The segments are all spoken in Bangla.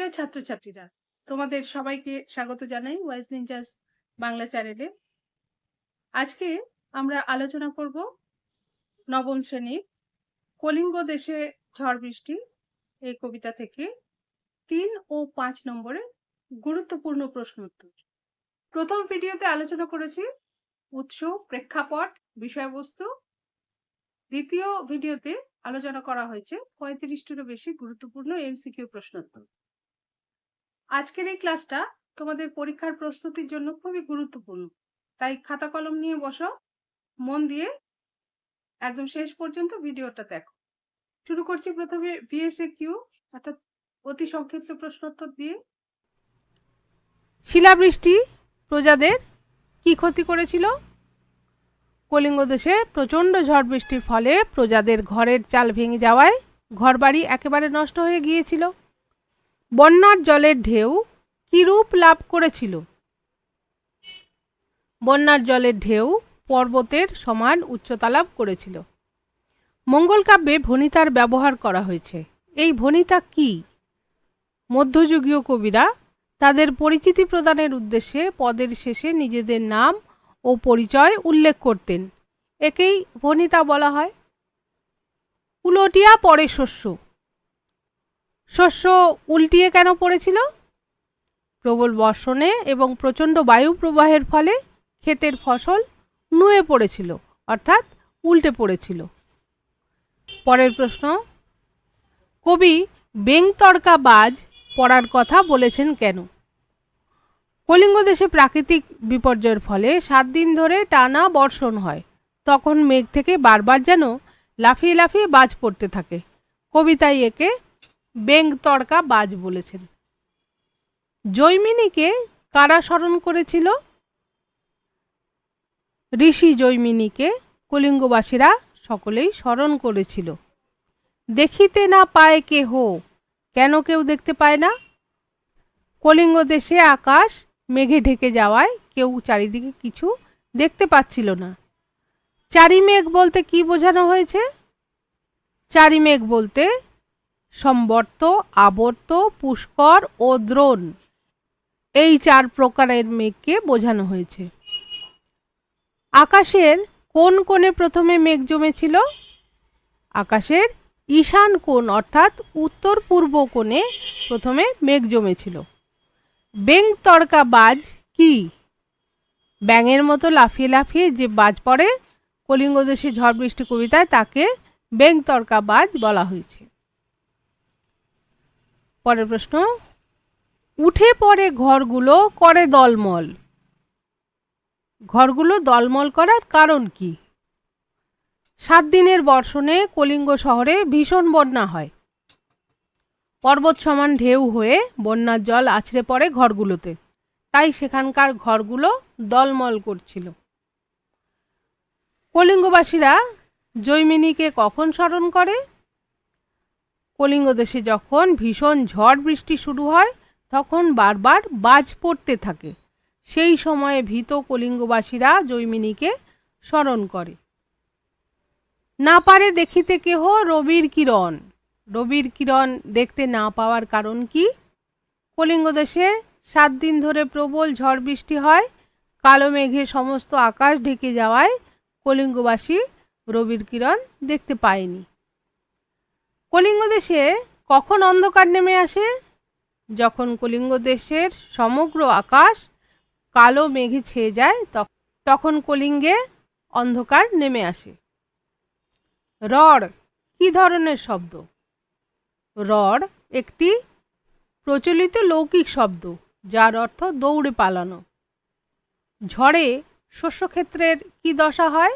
প্রিয় ছাত্রছাত্রীরা, তোমাদের সবাইকে স্বাগত জানাই ওয়াইজ নিনজাস বাংলা চ্যানেলে। আজকে আমরা আলোচনা করব নবম শ্রেণীর কলিঙ্গ দেশে ঝড় বৃষ্টি এই কবিতা থেকে 3 ও 5 নম্বরে গুরুত্বপূর্ণ প্রশ্ন উত্তর। প্রথম ভিডিওতে আলোচনা করেছি উৎস, প্রেক্ষাপট, বিষয়বস্তু। দ্বিতীয় ভিডিওতে আলোচনা করা হয়েছে 35টিরও বেশি গুরুত্বপূর্ণ এমসিকিউ প্রশ্নোত্তর। আজকের এই ক্লাসটা তোমাদের পরীক্ষার প্রস্তুতির জন্য খুবই গুরুত্বপূর্ণ, তাই খাতা কলম নিয়ে বসো, মন দিয়ে একদম শেষ পর্যন্ত ভিডিওটা দেখো। শুরু করছি প্রথমে ভিএসএকিউ অর্থাৎ অতি সংক্ষিপ্ত প্রশ্নোত্তর দিয়ে। শিলাবৃষ্টি প্রজাদের কি ক্ষতি করেছিল? কলিঙ্গ দেশে প্রচণ্ড ঝড় বৃষ্টির ফলে প্রজাদের ঘরের চাল ভেঙে যাওয়ায় ঘরবাড়ি একেবারে নষ্ট হয়ে গিয়েছিল। বন্যার জলের ঢেউ কি রূপ লাভ করেছিল? বন্যার জলের ঢেউ পর্বতের সমান উচ্চতা লাভ করেছিল। মঙ্গল কাব্যে ভণিতার ব্যবহার করা হয়েছে। এই ভণিতা কি? মধ্যযুগীয় কবিরা তাদের পরিচিতি প্রদানের উদ্দেশ্যে পদের শেষে নিজেদের নাম ও পরিচয় উল্লেখ করতেন। একেই ভণিতা বলা হয়। উলটিয়া পড়ে শস্য। শস্য উল্টিয়ে কেন পড়েছিল? প্রবল বর্ষণে এবং প্রচণ্ড বায়ু প্রবাহের ফলে ক্ষেতের ফসল নুয়ে পড়েছিল, অর্থাৎ উল্টে পড়েছিল। পরের প্রশ্ন, কবি বেংতর্কা বাজ পড়ার কথা বলেছেন কেন? কলিঙ্গ দেশে প্রাকৃতিক বিপর্যয়ের ফলে 7 দিন ধরে টানা বর্ষণ হয়। তখন মেঘ থেকে বারবার যেন লাফিয়ে লাফিয়ে বাজ পড়তে থাকে। কবিতায় একে বেংতর্কা বাজ বলেছেন। জৈমিনীকে কারা স্মরণ করেছিল? ঋষি জৈমিনীকে কলিঙ্গবাসীরা সকলেই স্মরণ করেছিল। দেখিতে না পায় কেহ, কেন কেউ দেখতে পায় না? কলিঙ্গ দেশে আকাশ মেঘে ঢেকে যাওয়ায় কেউ চারিদিকে কিছু দেখতে পাচ্ছিল না। চারিমেঘ বলতে কি বোঝানো হয়েছে? চারিমেঘ বলতে সম্বর্ত, আবর্ত, পুষ্কর ও দ্রোণ, এই 4 প্রকারের মেঘকে বোঝানো হয়েছে। আকাশের কোন কোণে প্রথমে মেঘ জমেছিল? আকাশের ঈশান কোণ অর্থাৎ উত্তর পূর্ব কোণে প্রথমে মেঘ জমেছিল। বেংতর্কা বাজ কি? ব্যাঙের মতো লাফিয়ে লাফিয়ে যে বাজ পড়ে কলিঙ্গ দেশে ঝড় বৃষ্টি কবিতায়, তাকে বেংতর্কা বাজ বলা হয়েছে। পরের প্রশ্ন, উঠে পড়ে ঘরগুলো করে দলমল। ঘরগুলো দলমল করার কারণ কি? 7 দিনের বর্ষণে কলিঙ্গ শহরে ভীষণ বন্যা হয়। পর্বত সমান ঢেউ হয়ে বন্যার জল আছড়ে পড়ে ঘরগুলোতে, তাই সেখানকার ঘরগুলো দলমল করছিল। কলিঙ্গবাসীরা জৈমিনীকে কখন স্মরণ করে? কলিঙ্গ দেশে যখন ভীষণ ঝড় বৃষ্টি শুরু হয় তখন বারবার বাজ পড়তে থাকে। সেই সময়ে ভীত কলিঙ্গবাসীরা জৈমিনীকে স্মরণ করে। না পারে দেখিতে কেহ রবির কিরণ। রবির কিরণ দেখতে না পাওয়ার কারণ কি? কলিঙ্গ দেশে 7 দিন ধরে প্রবল ঝড় বৃষ্টি হয়। কালো মেঘে সমস্ত আকাশ ঢেকে যাওয়ায় কলিঙ্গবাসী রবির কিরণ দেখতে পায়নি। কলিঙ্গ দেশে কখন অন্ধকার নেমে আসে? যখন কলিঙ্গ দেশের সমগ্র আকাশ কালো মেঘে ছেয়ে যায় তখন কলিঙ্গে অন্ধকার নেমে আসে। রড় কি ধরনের শব্দ? রড় একটি প্রচলিত লৌকিক শব্দ, যার অর্থ দৌড়ে পালানো। ঝড়ে শস্যক্ষেত্রের কি দশা হয়?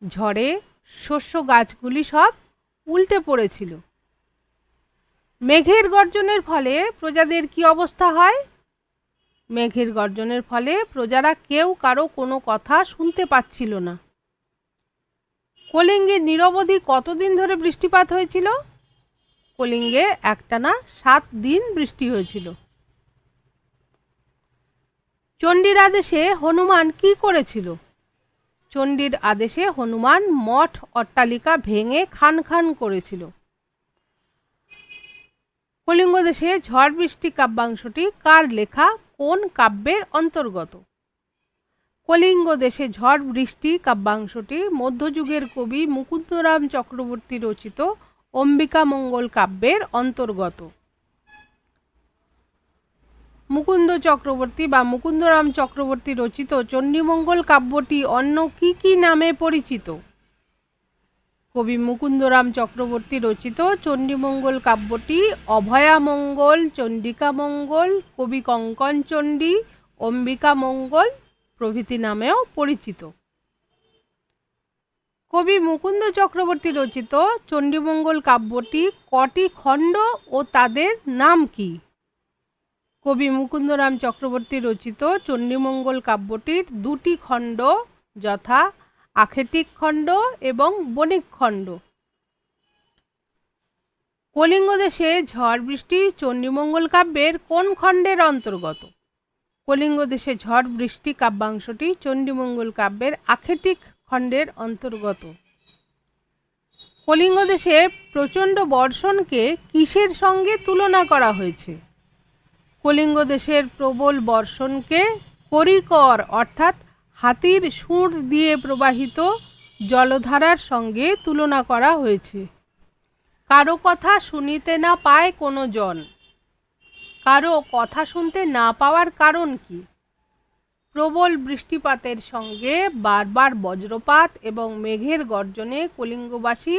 ঝড়ে শস্য গাছগুলি সব উল্টে পড়েছিল। মেঘের গর্জনের ফলে প্রজাদের কি অবস্থা হয়? মেঘের গর্জনের ফলে প্রজারা কেউ কারো কোনো কথা শুনতে পাচ্ছিল না। কলিঙ্গে নিরবধি কতদিন ধরে বৃষ্টিপাত হয়েছিল? কলিঙ্গে একটানা 7 দিন বৃষ্টি হয়েছিল। চণ্ডীর আদেশে হনুমান কি করেছিল? চণ্ডীর আদেশে হনুমান মঠ অট্টালিকা ভেঙে খান খান করেছিল। কলিঙ্গ দেশে ঝড় বৃষ্টি কাব্যাংশটি কার লেখা, কোন কাব্যের অন্তর্গত? কলিঙ্গ দেশে ঝড় বৃষ্টি কাব্যাংশটি মধ্যযুগের কবি মুকুন্দরাম চক্রবর্তী রচিত অম্বিকা মঙ্গল কাব্যের অন্তর্গত। মুকুন্দরাম চক্রবর্তী রচিত চণ্ডীমঙ্গল কাব্যটি অন্য কি কি নামে পরিচিত? কবি মুকুন্দরাম চক্রবর্তী রচিত চণ্ডীমঙ্গল কাব্যটি অভয়ামঙ্গল, চণ্ডিকামঙ্গল, কবি কঙ্কন চণ্ডী, অম্বিকা মঙ্গল প্রভৃতি নামেও পরিচিত। কবি মুকুন্দ চক্রবর্তী রচিত চণ্ডীমঙ্গল কাব্যটি কটি খণ্ড ও তাদের নাম কি? কবি মুকুন্দরাম চক্রবর্তী রচিত চণ্ডীমঙ্গল কাব্যটির দুটি খণ্ড, যথা আখেটিক খণ্ড এবং বণিক খণ্ড। কলিঙ্গ দেশে ঝড় বৃষ্টি চণ্ডীমঙ্গল কাব্যের কোন খণ্ডের অন্তর্গত? কলিঙ্গ দেশে ঝড় বৃষ্টি কাব্যাংশটি চণ্ডীমঙ্গল কাব্যের আখেটিক খণ্ডের অন্তর্গত। কলিঙ্গ দেশে প্রচণ্ড বর্ষণকে কিসের সঙ্গে তুলনা করা হয়েছে? কলিঙ্গ দেশের প্রবল বর্ষণকে করিকর অর্থাৎ হাতির সুর দিয়ে প্রবাহিত জলধারার সঙ্গে তুলনা করা হয়েছে। কারো কথা শুনিতে না পায় কোনো জন। কারো কথা শুনতে না পাওয়ার কারণ কি? প্রবল বৃষ্টিপাতের সঙ্গে বারবার বজ্রপাত এবং মেঘের গর্জনে কলিঙ্গবাসী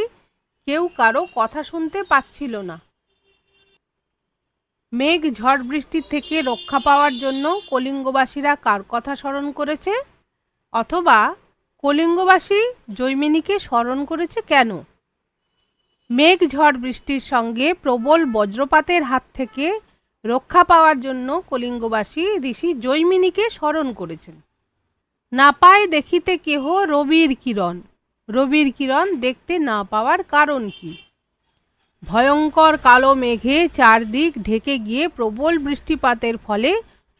কেউ কারো কথা শুনতে পাচ্ছিল না। মেঘ ঝড় বৃষ্টি থেকে রক্ষা পাওয়ার জন্য কলিঙ্গবাসীরা কার কথা স্মরণ করেছে? অথবা কলিঙ্গবাসী জৈমিনীকে স্মরণ করেছে কেন? মেঘ ঝড় বৃষ্টির সঙ্গে প্রবল বজ্রপাতের হাত থেকে রক্ষা পাওয়ার জন্য কলিঙ্গবাসী ঋষি জৈমিনীকে স্মরণ করেছেন। না পায় দেখিতে কেহ রবির কিরণ। রবির কিরণ দেখতে না পাওয়ার কারণ কি? ভয়ঙ্কর কালো মেঘে চারদিক ঢেকে গিয়ে প্রবল বৃষ্টিপাতের ফলে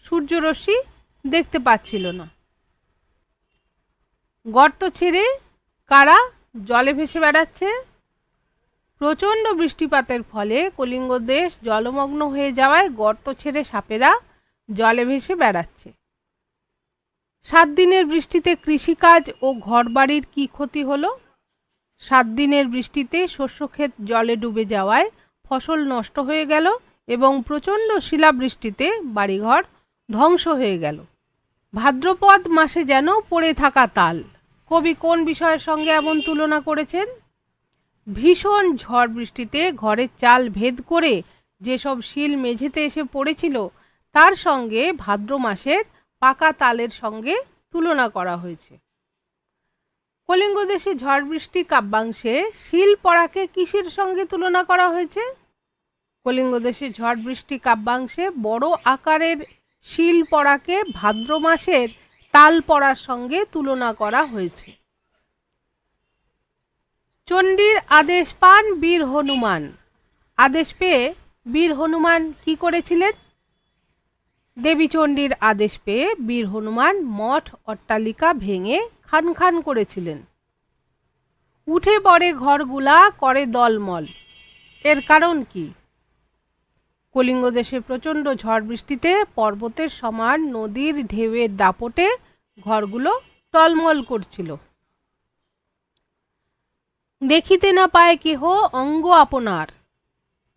সূর্যরশ্মি দেখতে পাচ্ছিল না। গর্ত ছেড়ে কারা জলে ভেসে বেড়াচ্ছে? প্রচণ্ড বৃষ্টিপাতের ফলে কলিঙ্গ দেশ জলমগ্ন হয়ে যাওয়ায় গর্ত ছেড়ে সাপেরা জলে ভেসে বেড়াচ্ছে। 7 দিনের বৃষ্টিতে কৃষিকাজ ও ঘরবাড়ির কি ক্ষতি হলো? 7 দিনের বৃষ্টিতে শস্যক্ষেত জলে ডুবে যাওয়ায় ফসল নষ্ট হয়ে গেল এবং প্রচণ্ড শিলাবৃষ্টিতে বাড়িঘর ধ্বংস হয়ে গেল। ভাদ্রপদ মাসে যেন পড়ে থাকা তাল। কবি কোন বিষয়ের সঙ্গে এমন তুলনা করেছেন? ভীষণ ঝড় বৃষ্টিতে ঘরের চাল ভেদ করে যেসব শিল মেঝেতে এসে পড়েছিল তার সঙ্গে ভাদ্র মাসের পাকা তালের সঙ্গে তুলনা করা হয়েছে। কলিঙ্গ দেশে ঝড় বৃষ্টি কাব্যাংশে শিল পড়াকে কিসের সঙ্গে তুলনা করা হয়েছে? কলিঙ্গ দেশে ঝড় বৃষ্টি কাব্যাংশে বড় আকারের শিল পড়াকে ভাদ্র মাসের তাল পড়ার সঙ্গে তুলনা করা হয়েছে। চণ্ডীর আদেশ পান বীর হনুমান। আদেশ পেয়ে বীর হনুমান কি করেছিলেন? দেবী চণ্ডীর আদেশ পেয়ে বীর হনুমান মঠ অট্টালিকা ভেঙে খান খান করেছিলেন। উঠে পড়ে ঘরগুলা করে দলমল। এর কারণ কি? কলিঙ্গ দেশে প্রচণ্ড ঝড় বৃষ্টিতে পর্বতের সমান নদীর ঢেউয়ের দাপটে ঘরগুলো টলমল করছিল। দেখিতে না পায় কেহ অঙ্গ আপনার।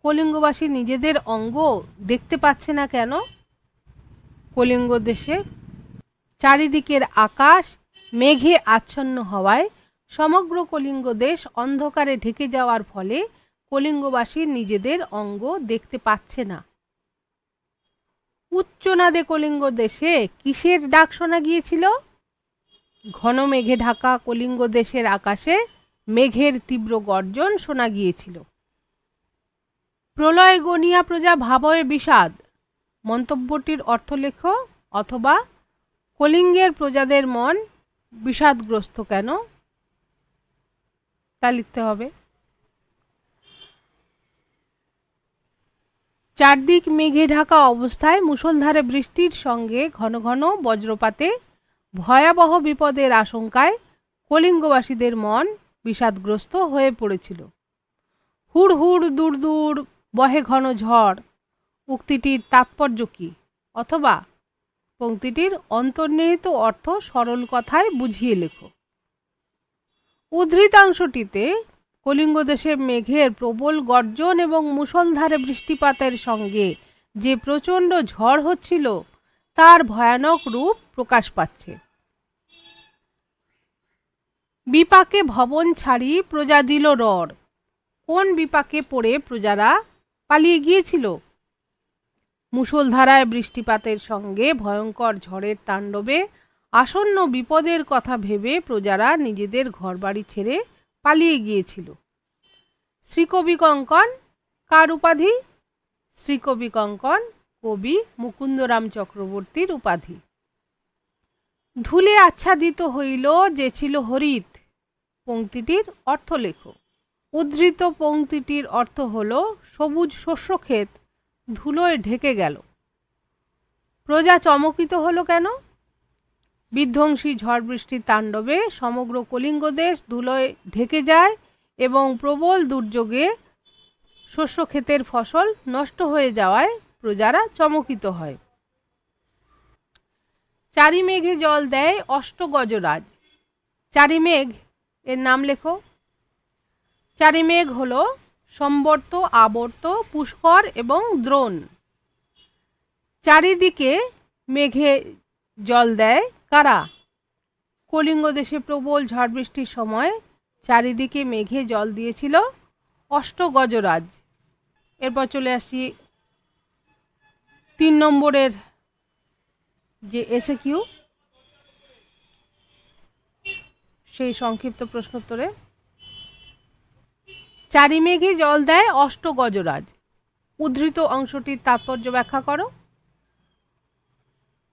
কলিঙ্গবাসী নিজেদের অঙ্গ দেখতে পাচ্ছে না কেন? কলিঙ্গ দেশে চারিদিকের আকাশ মেঘে আচ্ছন্ন হওয়ায় সমগ্র কলিঙ্গ দেশ অন্ধকারে ঢেকে যাওয়ার ফলে কলিঙ্গবাসী নিজেদের অঙ্গ দেখতে পাচ্ছে না। উচ্চনাদে কলিঙ্গ দেশে কিসের ডাক শোনা গিয়েছিল? ঘন মেঘে ঢাকা কলিঙ্গ দেশের আকাশে মেঘের তীব্র গর্জন শোনা গিয়েছিল। প্রলয় গনিয়া প্রজা ভাবয়ে বিষাদ। মন্তব্যটির অর্থ লেখ, অথবা কলিঙ্গের প্রজাদের মন বিষাদগ্রস্ত কেন তা লিখতে হবে। চারদিক মেঘে ঢাকা অবস্থায় মুষলধারে বৃষ্টির সঙ্গে ঘন ঘন বজ্রপাতে ভয়াবহ বিপদের আশঙ্কায় কলিঙ্গবাসীদের মন বিষাদগ্রস্ত হয়ে পড়েছিল। হুড় হুড় দূর দূর বহে ঘন ঝড় উক্তিটির তাৎপর্য কী? অথবা পংক্তিটির অন্তর্নিহিত অর্থ সরল কথায় বুঝিয়ে লেখো। উদ্ধৃতাংশটিতে কলিঙ্গ দেশে মেঘের প্রবল গর্জন এবং মুষলধারে বৃষ্টিপাতের সঙ্গে যে প্রচণ্ড ঝড় হচ্ছিল তার ভয়ানক রূপ প্রকাশ পাচ্ছে। বিপাকে ভবন ছাড়ি প্রজা দিল রড়। কোন বিপাকে পড়ে প্রজারা পালিয়ে গিয়েছিল? মুষলধারায় বৃষ্টিপাতের সঙ্গে ভয়ঙ্কর ঝড়ের তাণ্ডবে আসন্ন বিপদের কথা ভেবে প্রজারা নিজেদের ঘরবাড়ি ছেড়ে পালিয়ে গিয়েছিল। শ্রীকবি কঙ্কন কার উপাধি? শ্রীকবি কঙ্কন কবি মুকুন্দরাম চক্রবর্তীর উপাধি। ধুলে আচ্ছাদিত হইল যে ছিল হরিত, পংক্তিটির অর্থ লেখো। উদ্ধৃত পংক্তিটির অর্থ হল সবুজ শস্যক্ষেত ধুলোয় ঢেকে গেল। প্রজা চমকিত হলো কেন? বিধ্বংসী ঝড় বৃষ্টির তাণ্ডবে সমগ্র কলিঙ্গ দেশ ধুলোয় ঢেকে যায় এবং প্রবল দুর্যোগে শস্যক্ষেতের ফসল নষ্ট হয়ে যাওয়ায় প্রজারা চমকিত হয়। চারি মেঘে জল দেয় অষ্টগজরাজ। চারি মেঘ এর নাম লেখো। চারি মেঘ হল সম্বর্ত, আবর্ত, পুষ্কর এবং দ্রোণ। চারিদিকে মেঘে জল দেয় কারা? কলিঙ্গ দেশে প্রবল ঝড় বৃষ্টির সময় চারিদিকে মেঘে জল দিয়েছিল অষ্টগজরাজ। এরপর চলে আসি 3 নম্বরের যে এসএকিউ সেই সংক্ষিপ্ত প্রশ্নোত্তরে। চারি মেঘে জল দেয় অষ্টগজরাজ, উদ্ধৃত অংশটির তাৎপর্য ব্যাখ্যা করো।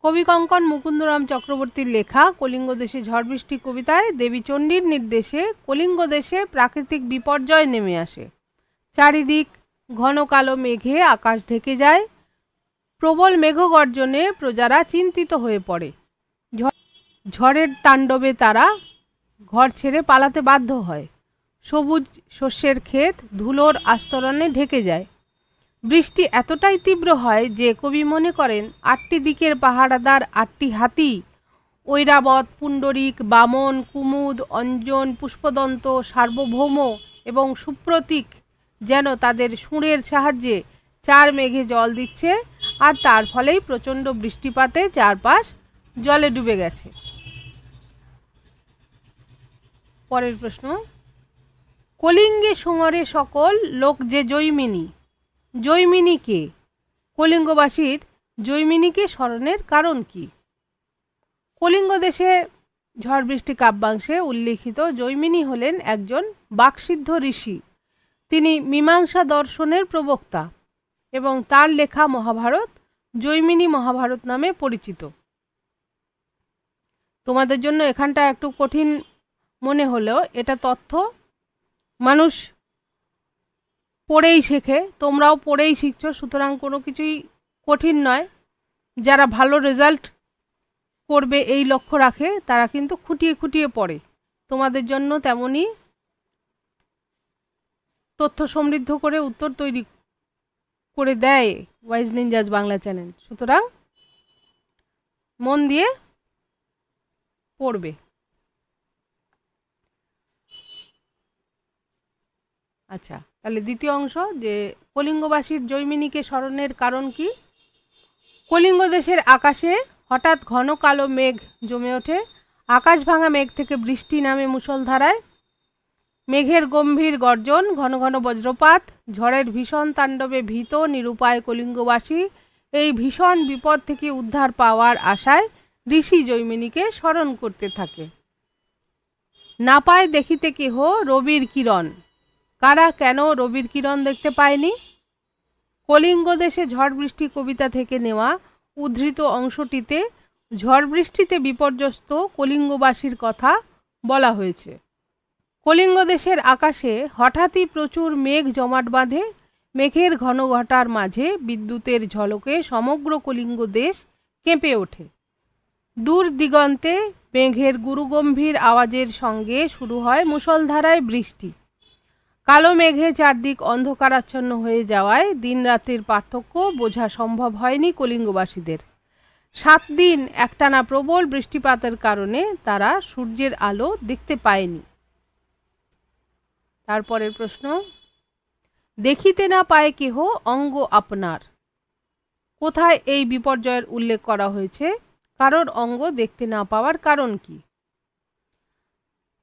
কবি কঙ্কন মুকুন্দরাম চক্রবর্তীর লেখা কলিঙ্গ দেশে ঝড় বৃষ্টি কবিতায় দেবী চণ্ডীর নির্দেশে কলিঙ্গ দেশে প্রাকৃতিক বিপর্যয় নেমে আসে। চারিদিক ঘন কালো মেঘে আকাশ ঢেকে যায়। প্রবল মেঘগর্জনে প্রজারা চিন্তিত হয়ে পড়ে। ঝড়ের তাণ্ডবে তারা ঘর ছেড়ে পালাতে বাধ্য হয়। সবুজ শস্যের ক্ষেত ধুলোর আস্তরণে ঢেকে যায়। বৃষ্টি এতটাই তীব্র হয় যে কবি মনে করেন 8টি দিকের পাহারাদার 8টি হাতি ঐরাবত, পুণ্ডরিক, বামন, কুমুদ, অঞ্জন, পুষ্পদন্ত, সার্বভৌম এবং সুপ্রতীক যেন তাদের সুঁড়ের সাহায্যে চার মেঘে জল দিচ্ছে, আর তার ফলেই প্রচণ্ড বৃষ্টিপাতে চারপাশ জলে ডুবে গেছে। পরের প্রশ্ন, কলিঙ্গে সুঙরে সকল লোক যে জৈমিনী। জৈমিনী কে? কলিঙ্গবাসীর জৈমিনীকে স্মরণের কারণ কি? কলিঙ্গ দেশে ঝড় বৃষ্টি কাব্যাংশে উল্লিখিত জৈমিনী হলেন একজন বাকসিদ্ধ ঋষি। তিনি মীমাংসা দর্শনের প্রবক্তা এবং তার লেখা মহাভারত জৈমিনী মহাভারত নামে পরিচিত। তোমাদের জন্য এখানটা একটু কঠিন মনে হলেও এটা তথ্য মানুষ পড়েই শেখে, তোমরাও পড়েই শিখছো, সুতরাং কোনো কিছুই কঠিন নয়। যারা ভালো রেজাল্ট করবে এই লক্ষ্য রাখে তারা কিন্তু খুঁটিয়ে খুঁটিয়ে পড়ে। তোমাদের জন্য তেমনই তথ্য সমৃদ্ধ করে উত্তর তৈরি করে দেয় ওয়াইজ নিনজাজ বাংলা চ্যানেল, সুতরাং মন দিয়ে পড়বে। আচ্ছা, তাহলে দ্বিতীয় অংশ, যে কলিঙ্গবাসীর জৈমিনীকে স্মরণের কারণ কি? কলিঙ্গ দেশের আকাশে হঠাৎ ঘন কালো মেঘ জমে ওঠে। আকাশ ভাঙা মেঘ থেকে বৃষ্টি নামে মুষলধারায়। মেঘের গম্ভীর গর্জন, ঘন ঘন বজ্রপাত, ঝড়ের ভীষণ তাণ্ডবে ভীত নিরুপায় কলিঙ্গবাসী এই ভীষণ বিপদ থেকে উদ্ধার পাওয়ার আশায় ঋষি জৈমিনীকে স্মরণ করতে থাকে। না পায় দেখিতে কেহ রবির কিরণ। কারা কেন রবির কিরণ দেখতে পায়নি? কলিঙ্গ দেশে ঝড় বৃষ্টি কবিতা থেকে নেওয়া উদ্ধৃত অংশটিতে ঝড় বৃষ্টিতে বিপর্যস্ত কলিঙ্গবাসীর কথা বলা হয়েছে। কলিঙ্গ দেশের আকাশে হঠাৎই প্রচুর মেঘ জমাট বাঁধে। মেঘের ঘন ঘটার মাঝে বিদ্যুতের ঝলকে সমগ্র কলিঙ্গ দেশ কেঁপে ওঠে। দূর দিগন্তে মেঘের গুরুগম্ভীর আওয়াজের সঙ্গে শুরু হয় মুষলধারায় বৃষ্টি। কালো মেঘে চারদিক অন্ধকারাচ্ছন্ন হয়ে যাওয়ায় দিন রাত্রির পার্থক্য বোঝা সম্ভব হয়নি কলিঙ্গবাসীদের। 7 দিন একটানা প্রবল বৃষ্টিপাতের কারণে তারা সূর্যের আলো দেখতে পায়নি। তারপরের প্রশ্ন, দেখিতে না পায় কেহ অঙ্গ আপনার। কোথায় এই বিপর্যয়ের উল্লেখ করা হয়েছে? কারোর অঙ্গ দেখতে না পাওয়ার কারণ কি?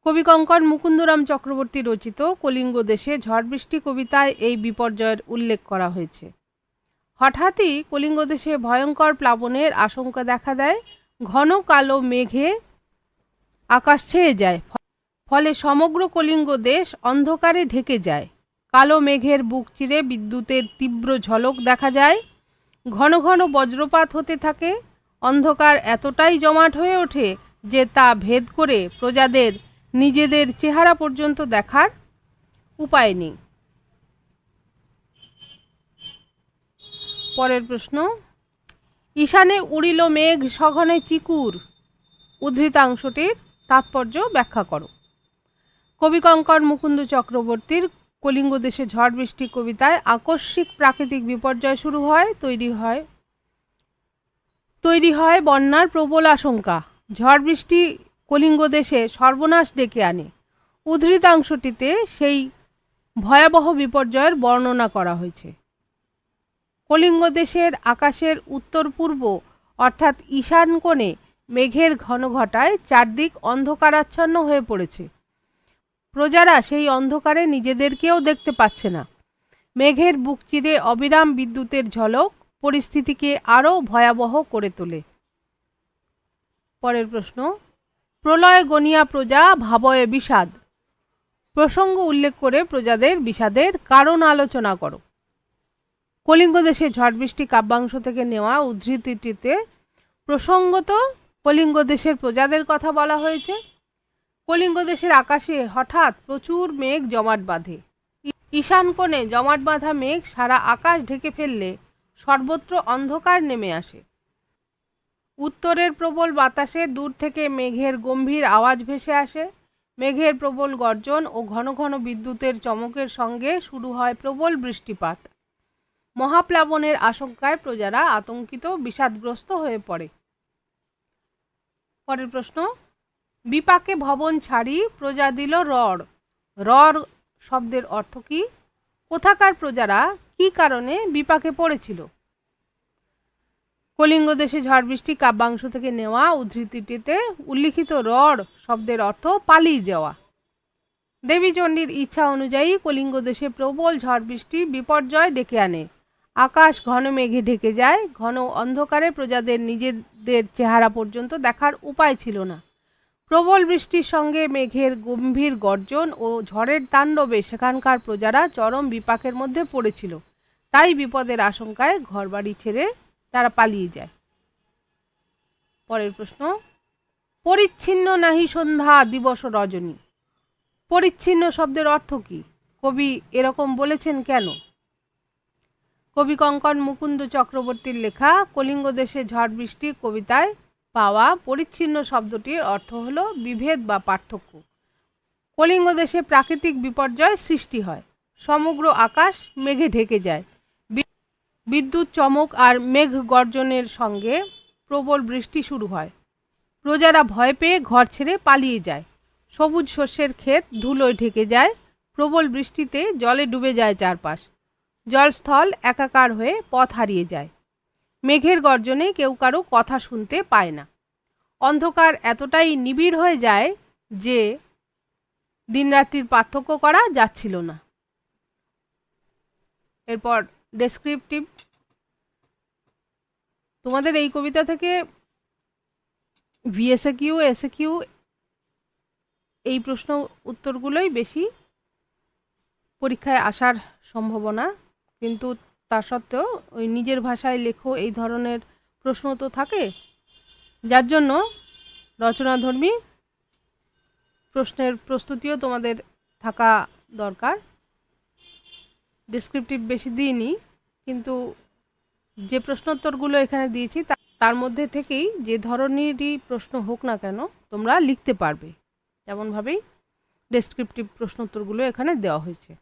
কবিকঙ্কর মুকুন্দরাম চক্রবর্তী রচিত কলিঙ্গ দেশে ঝড় বৃষ্টি কবিতায় এই বিপর্যয়ের উল্লেখ করা হয়েছে। হঠাৎই কলিঙ্গ দেশে ভয়ঙ্কর প্লাবনের আশঙ্কা দেখা দেয়। ঘন কালো মেঘে আকাশ ছেয়ে যায়, ফলে সমগ্র কলিঙ্গ দেশ অন্ধকারে ঢেকে যায়। কালো মেঘের বুক চিরে বিদ্যুতের তীব্র ঝলক দেখা যায়। ঘন ঘন বজ্রপাত হতে থাকে। অন্ধকার এতটাই জমাট হয়ে ওঠে যে তা ভেদ করে প্রজাদের নিজেদের চেহারা পর্যন্ত দেখার উপায় নেই। পরের প্রশ্ন, ঈশানে উড়িল মেঘ সঘনে চিকুর। উদ্ধৃতাংশটির তাৎপর্য ব্যাখ্যা করো। কবিকঙ্কর মুকুন্দ চক্রবর্তীর কলিঙ্গ দেশে ঝড় বৃষ্টি কবিতায় আকস্মিক প্রাকৃতিক বিপর্যয় শুরু হয়, তৈরি হয় বন্যার প্রবল আশঙ্কা। ঝড় বৃষ্টি কলিঙ্গ দেশে সর্বনাশ ডেকে আনে। উদ্ধৃতাংশটিতে সেই ভয়াবহ বিপর্যয়ের বর্ণনা করা হয়েছে। কলিঙ্গ দেশের আকাশের উত্তর পূর্ব অর্থাৎ ঈশান কোণে মেঘের ঘন ঘটায় চারদিক অন্ধকারাচ্ছন্ন হয়ে পড়েছে। প্রজারা সেই অন্ধকারে নিজেদেরকেও দেখতে পাচ্ছে না। মেঘের বুক চিরে অবিরাম বিদ্যুতের ঝলক পরিস্থিতিকে আরও ভয়াবহ করে তোলে। পরের প্রশ্ন, প্রলয় গনিয়া প্রজা ভাবয়ে বিষাদ। প্রসঙ্গ উল্লেখ করে প্রজাদের বিষাদের কারণ আলোচনা করো। কলিঙ্গ দেশে ঝড় বৃষ্টি কাব্যাংশ থেকে নেওয়া উদ্ধৃতিটিতে প্রসঙ্গত কলিঙ্গ দেশের প্রজাদের কথা বলা হয়েছে। কলিঙ্গ দেশের আকাশে হঠাৎ প্রচুর মেঘ জমাট বাঁধে। ঈশান কোণে জমাট বাঁধা মেঘ সারা আকাশ ঢেকে ফেললে সর্বত্র অন্ধকার নেমে আসে। উত্তরের প্রবল বাতাসে দূর থেকে মেঘের গম্ভীর আওয়াজ ভেসে আসে। মেঘের প্রবল গর্জন ও ঘন ঘন বিদ্যুতের চমকের সঙ্গে শুরু হয় প্রবল বৃষ্টিপাত। মহাপ্লাবনের আশঙ্কায় প্রজারা আতঙ্কিত বিষাদগ্রস্ত হয়ে পড়ে। পরের প্রশ্ন, বিপাকে ভবন ছাড়ি প্রজা দিল রড়। রড় শব্দের অর্থ কি? কোথাকার প্রজারা কি কারণে বিপাকে পড়েছিল? কলিঙ্গ দেশে ঝড় বৃষ্টি কাব্যাংশ থেকে নেওয়া উদ্ধৃতিটিতে উল্লিখিত রড় শব্দের অর্থ পালিয়ে যাওয়া। দেবী চণ্ডীর ইচ্ছা অনুযায়ী কলিঙ্গ দেশে প্রবল ঝড় বৃষ্টি বিপর্যয় ডেকে আনে। আকাশ ঘন মেঘে ঢেকে যায়। ঘন অন্ধকারে প্রজাদের নিজেদের চেহারা পর্যন্ত দেখার উপায় ছিল না। প্রবল বৃষ্টির সঙ্গে মেঘের গম্ভীর গর্জন ও ঝড়ের তাণ্ডবে সেখানকার প্রজারা চরম বিপাকের মধ্যে পড়েছিল। তাই বিপদের আশঙ্কায় ঘরবাড়ি ছেড়ে তারা পালিয়ে যায়। পরের প্রশ্ন, পরিচ্ছিন্ন নাহি সন্ধ্যা দিবস রজনী। পরিচ্ছিন্ন শব্দের অর্থ কি? কবি এরকম বলেছেন কেন? কবিকঙ্কর মুকুন্দ চক্রবর্তীর লেখা কলিঙ্গ দেশে ঝড় বৃষ্টি কবিতায় পাওয়া পরিচ্ছিন্ন শব্দটির অর্থ হল বিভেদ বা পার্থক্য। কলিঙ্গ দেশে প্রাকৃতিক বিপর্যয় সৃষ্টি হয়। সমগ্র আকাশ মেঘে ঢেকে যায়। বিদ্যুৎ চমক আর মেঘ গর্জনের সঙ্গে প্রবল বৃষ্টি শুরু হয়। প্রজারা ভয় পেয়ে ঘর ছেড়ে পালিয়ে যায়। সবুজ শস্যের ক্ষেত ধুলোয় ঢেকে যায়। প্রবল বৃষ্টিতে জলে ডুবে যায় চারপাশ। জলস্থল একাকার হয়ে পথ হারিয়ে যায়। মেঘের গর্জনে কেউ কারো কথা শুনতে পায় না। অন্ধকার এতটাই নিবিড় হয়ে যায় যে দিনরাত্রির পার্থক্য করা যাচ্ছিল না। এরপর ডেসক্রিপটিভ। তোমাদের এই কবিতা থেকে ভিএসএকিউ, এসএকিউ এই প্রশ্ন উত্তরগুলোই বেশি পরীক্ষায় আসার সম্ভাবনা, কিন্তু তা সত্ত্বেও ওই নিজের ভাষায় লেখো এই ধরনের প্রশ্ন তো থাকে, যার জন্য রচনাধর্মী প্রশ্নের প্রস্তুতিও তোমাদের থাকা দরকার। ডেসক্রিপটিভ বেশি দিইনি, কিন্তু যে প্রশ্নোত্তরগুলো এখানে দিয়েছি তার মধ্যে থেকেই যে ধরনেরই প্রশ্ন হোক না কেন তোমরা লিখতে পারবে, যেমনভাবেই ডেসক্রিপটিভ প্রশ্নোত্তরগুলো এখানে দেওয়া হয়েছে।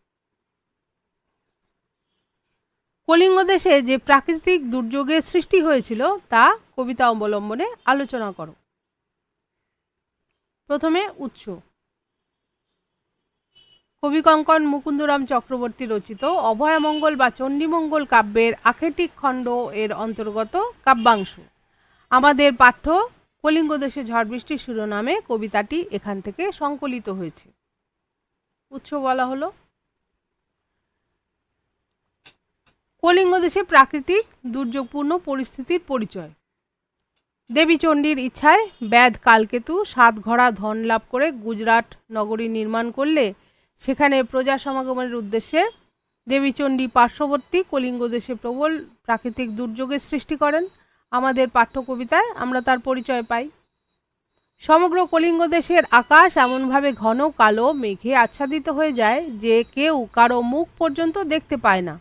কলিঙ্গ দেশে যে প্রাকৃতিক দুর্যোগের সৃষ্টি হয়েছিল তা কবিতা অবলম্বনে আলোচনা করো। প্রথমে উৎস। কবিকঙ্কন মুকুন্দরাম চক্রবর্তী রচিত অভয়মঙ্গল বা চণ্ডীমঙ্গল কাব্যের আখেটিক খণ্ড এর অন্তর্গত কাব্যাংশ। আমাদের পাঠ্য কলিঙ্গ দেশে ঝড় বৃষ্টির শিরোনামে কবিতাটি এখান থেকে সংকলিত হয়েছে। উৎস বলা হলো, কলিঙ্গ দেশে প্রাকৃতিক দুর্যোগপূর্ণ পরিস্থিতির পরিচয়। দেবী চণ্ডীর ইচ্ছায় ব্যাধ কালকেতু 7 ঘোড়া ধন লাভ করে গুজরাট নগরী নির্মাণ করলে সেখানে প্রজা সমাগমের উদ্দেশ্যে দেবীচণ্ডী পার্শ্ববর্তী কলিঙ্গ দেশে প্রবল প্রাকৃতিক দুর্যোগের সৃষ্টি করেন। আমাদের পাঠ্য কবিতায় আমরা তার পরিচয় পাই। সমগ্র কলিঙ্গ দেশের আকাশ এমনভাবে ঘন কালো মেঘে আচ্ছাদিত হয়ে যায় যে কেউ কারো মুখ পর্যন্ত দেখতে পায় না।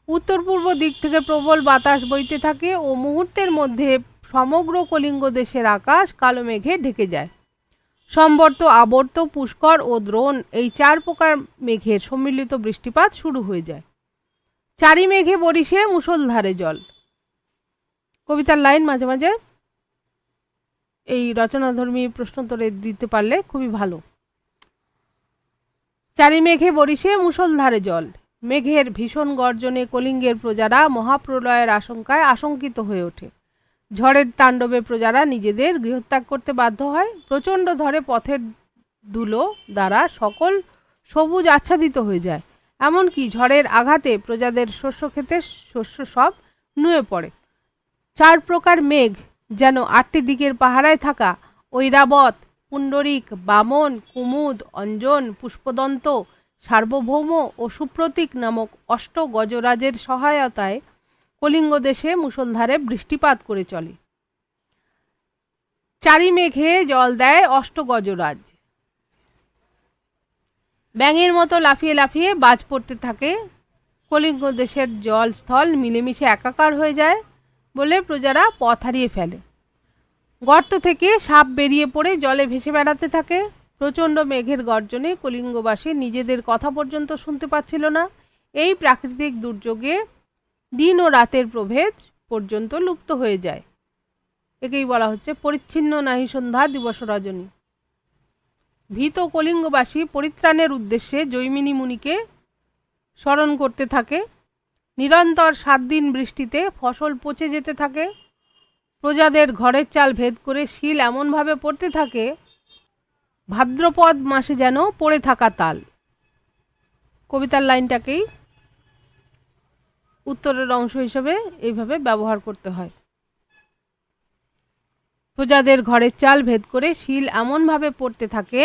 উত্তর পূর্ব দিক থেকে প্রবল বাতাস বইতে থাকে ও মুহূর্তের মধ্যে সমগ্র কলিঙ্গ দেশের আকাশ কালো মেঘে ঢেকে যায়। সম্বর্ত, আবর্ত, পুষ্কর ও দ্রোণ এই 4 প্রকার মেঘের সম্মিলিত বৃষ্টিপাত শুরু হয়ে যায়। চারি মেঘে বরিশে মুষলধারে জল। কবিতার লাইন মাঝে মাঝে এই রচনাধর্মী প্রশ্নোত্তরে দিতে পারলে খুবই ভালো। চারি মেঘে বরিশে মুষলধারে জল। মেঘের ভীষণ গর্জনে কলিঙ্গের প্রজারা মহাপ্রলয়ের আশঙ্কায় আশঙ্কিত হয়ে ওঠে। ঝড়ের তাণ্ডবে প্রজারা নিজেদের গৃহত্যাগ করতে বাধ্য হয়। প্রচণ্ড ঝড়ে পথের ধুলো দ্বারা সকল সবুজ আচ্ছাদিত হয়ে যায়। এমনকি ঝড়ের আঘাতে প্রজাদের শস্য ক্ষেতে শস্য সব নুয়ে পড়ে। 4 প্রকার মেঘ যেন 8টি দিকের পাহারায় থাকা ঐরাবত, পুণ্ডরিক, বামন, কুমুদ, অঞ্জন, পুষ্পদন্ত, সার্বভৌম ও সুপ্রতীক নামক 8 গজরাজের সহায়তায় কলিঙ্গ দেশে মুষলধারে বৃষ্টিপাত করে চলে। চারি মেঘে জল দেয় 8 গজরাজ। ব্যাঙের মতো লাফিয়ে লাফিয়ে বাজ পড়তে থাকে। কলিঙ্গ দেশের জল স্থল মিলেমিশে একাকার হয়ে যায় বলে প্রজারা পথ হারিয়ে ফেলে। গর্ত থেকে সাপ বেরিয়ে পড়ে জলে ভেসে বেড়াতে থাকে। প্রচণ্ড মেঘের গর্জনে কলিঙ্গবাসী নিজেদের কথা পর্যন্ত শুনতে পাচ্ছিল না। এই প্রাকৃতিক দুর্যোগে দিন ও রাতের প্রভেদ পর্যন্ত লুপ্ত হয়ে যায়। একেই বলা হচ্ছে পরিচ্ছিন্ন নাহি সন্ধ্যা দিবস রজনী। ভীত কলিঙ্গবাসী পরিত্রাণের উদ্দেশ্যে জৈমিনী মুনিকে স্মরণ করতে থাকে। নিরন্তর 7 দিন বৃষ্টিতে ফসল পচে যেতে থাকে। প্রজাদের ঘরের চাল ভেদ করে শিল এমনভাবে পড়তে থাকে ভাদ্রপদ মাসে যেন পড়ে থাকা তাল। কবিতার লাইনটাকেই উত্তরের অংশ হিসেবে এইভাবে ব্যবহার করতে হয়। প্রজাদের ঘরের চাল ভেদ করে শিল এমনভাবে পড়তে থাকে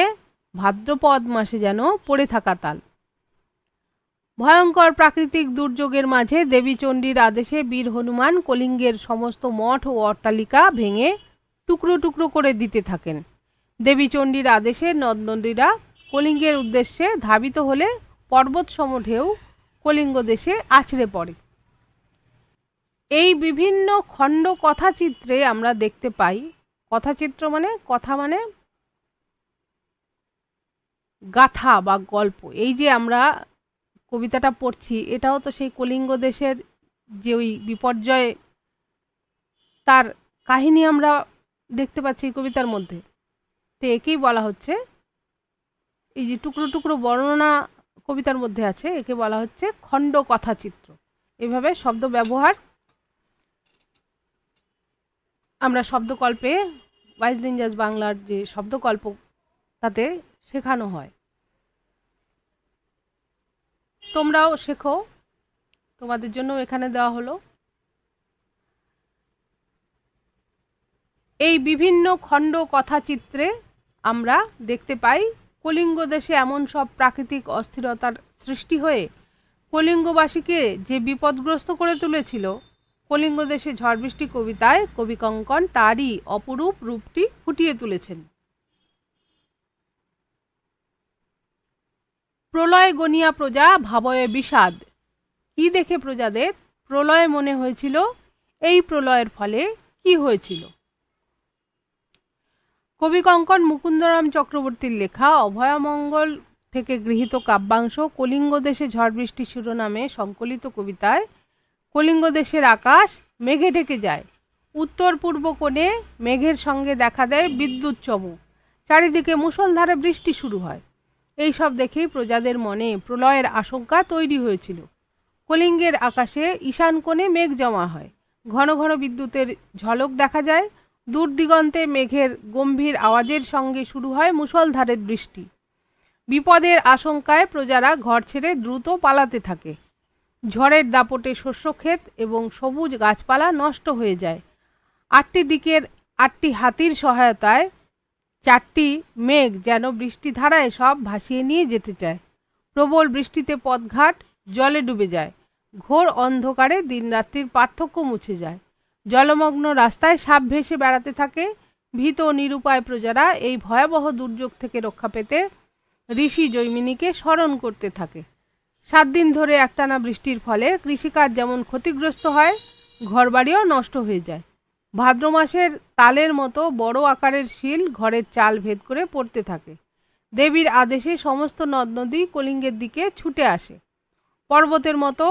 ভাদ্রপদ মাসে যেন পড়ে থাকা তাল। ভয়ঙ্কর প্রাকৃতিক দুর্যোগের মাঝে দেবী চণ্ডীর আদেশে বীর হনুমান কলিঙ্গের সমস্ত মঠ ও অট্টালিকা ভেঙে টুকরো টুকরো করে দিতে থাকেন। দেবী চণ্ডীর আদেশে নদ-নদীরা কলিঙ্গের উদ্দেশ্যে ধাবিত হলে পর্বত সম ঢেউ কলিঙ্গ দেশে আছড়ে পড়ে। এই বিভিন্ন খণ্ড কথাচিত্রে আমরা দেখতে পাই, কথাচিত্র মানে কথা মানে গাথা বা গল্প। এই যে আমরা কবিতাটা পড়ছি এটাও তো সেই কলিঙ্গ দেশের যে ওই বিপর্যয় তার কাহিনী আমরা দেখতে পাচ্ছি কবিতার মধ্যে। তো একেই বলা হচ্ছে, এই যে টুকরো টুকরো বর্ণনা কবিতার মধ্যে আছে একে বলা হচ্ছে খণ্ড কথাচিত্র। এভাবে শব্দ ব্যবহার আমরা শব্দকল্পে ওয়াইজ রেঞ্জার্স বাংলার যে শব্দকল্প তাতে শেখানো হয়। তোমরাও শেখো, তোমাদের জন্য এখানে দেওয়া হলো। এই বিভিন্ন খণ্ড কথাচিত্রে আমরা দেখতে পাই কলিঙ্গ দেশে এমন সব প্রাকৃতিক অস্থিরতার সৃষ্টি হয়ে কলিঙ্গবাসীকে যে বিপদগ্রস্ত করে তুলেছিল, কলিঙ্গ দেশে ঝড় বৃষ্টি কবিতায় কবি কঙ্কন তারই অপরূপ রূপটি ফুটিয়ে তুলেছেন। প্রলয় গনিয়া প্রজা ভাবয়ে বিষাদ। কি দেখে প্রজাদের প্রলয় মনে হয়েছিল? এই প্রলয়ের ফলে কি হয়েছিল? কবি কঙ্কন মুকুন্দরাম চক্রবর্তীর লেখা অভয়মঙ্গল থেকে গৃহীত কাব্যাংশ কলিঙ্গ দেশে ঝড় বৃষ্টি শিরোনামে সংকলিত কবিতায় কলিঙ্গ দেশের আকাশ মেঘে ঢেকে যায়। উত্তর পূর্ব কোণে মেঘের সঙ্গে দেখা দেয় বিদ্যুৎ চমক। চারিদিকে মুষলধারে বৃষ্টি শুরু হয়। এই সব দেখেই প্রজাদের মনে প্রলয়ের আশঙ্কা তৈরি হয়েছিল। কলিঙ্গের আকাশে ঈশান কোণে মেঘ জমা হয়। ঘন ঘন বিদ্যুতের ঝলক দেখা যায়। দূর দিগন্তে মেঘের গম্ভীর আওয়াজের সঙ্গে শুরু হয় মুষলধারে বৃষ্টি। বিপদের আশঙ্কায় প্রজারা ঘর ছেড়ে দ্রুত পালাতে থাকে। ঝড়ের দাপটে শস্যক্ষেত এবং সবুজ গাছপালা নষ্ট হয়ে যায়। 8টি দিকের 8টি হাতির সহায়তায় 4টি মেঘ যেন বৃষ্টিধারায় সব ভাসিয়ে নিয়ে যেতে চায়। প্রবল বৃষ্টিতে পথঘাট জলে ডুবে যায়। ঘোর অন্ধকারে দিনরাত্রির পার্থক্য মুছে যায়। জলমগ্ন রাস্তায় সাপ ভেসে বেড়াতে থাকে। ভীত নিরুপায় প্রজারা এই ভয়াবহ দুর্যোগ থেকে রক্ষা পেতে ঋষি জৈমিনীকে স্মরণ করতে থাকে। 7 দিন ধরে একটানা বৃষ্টির ফলে কৃষিকাজ যেমন ক্ষতিগ্রস্ত হয়, ঘরবাড়িও নষ্ট হয়ে যায়। ভাদ্র মাসের তালের মতো বড় আকারের শিল ঘরের চাল ভেদ করে পড়তে থাকে। দেবীর আদেশে সমস্ত নদ নদী কলিঙ্গের দিকে ছুটে আসে। পর্বতের মতো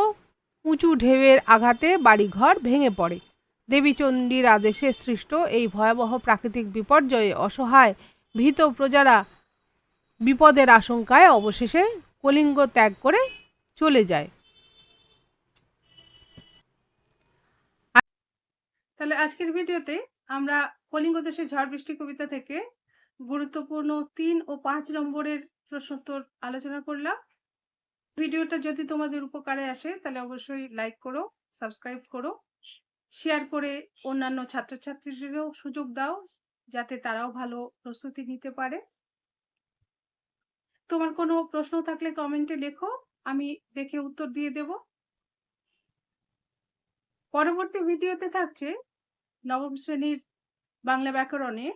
উঁচু ঢেউয়ের আঘাতে বাড়িঘর ভেঙে পড়ে। দেবী চণ্ডীর আদেশে সৃষ্ট এই ভয়াবহ প্রাকৃতিক বিপর্যয়ে অসহায় ভীত প্রজারা বিপদের আশঙ্কায় অবশেষে কলিঙ্গ ত্যাগ করে চলে যায়। তাহলে আজকের ভিডিওতে আমরা কলিঙ্গ দেশের ঝড় বৃষ্টি কবিতা থেকে গুরুত্বপূর্ণ 3 ও 5 নম্বরের প্রশ্নোত্তর আলোচনা করলাম। ভিডিওটা যদি তোমাদের উপকারে আসে তাহলে অবশ্যই লাইক করো, সাবস্ক্রাইব করো, শেয়ার করে অন্যান্য ছাত্রছাত্রীদেরও সুযোগ দাও যাতে তারাও ভালো প্রস্তুতি নিতে পারে। তোমার কোনো প্রশ্ন থাকলে কমেন্টে লেখো, আমি দেখে উত্তর দিয়ে দেব। পরবর্তী ভিডিওতে থাকছে নবম শ্রেণীর বাংলা ব্যাকরণে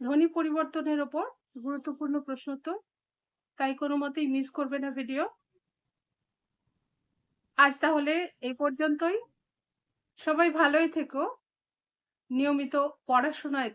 ধ্বনি পরিবর্তনের ওপর গুরুত্বপূর্ণ প্রশ্নোত্তর, তাই কোনো মতেই মিস করবে না ভিডিও। আজ তাহলে এই পর্যন্তই। সবাই ভালোই থেকো, নিয়মিত পড়াশোনায়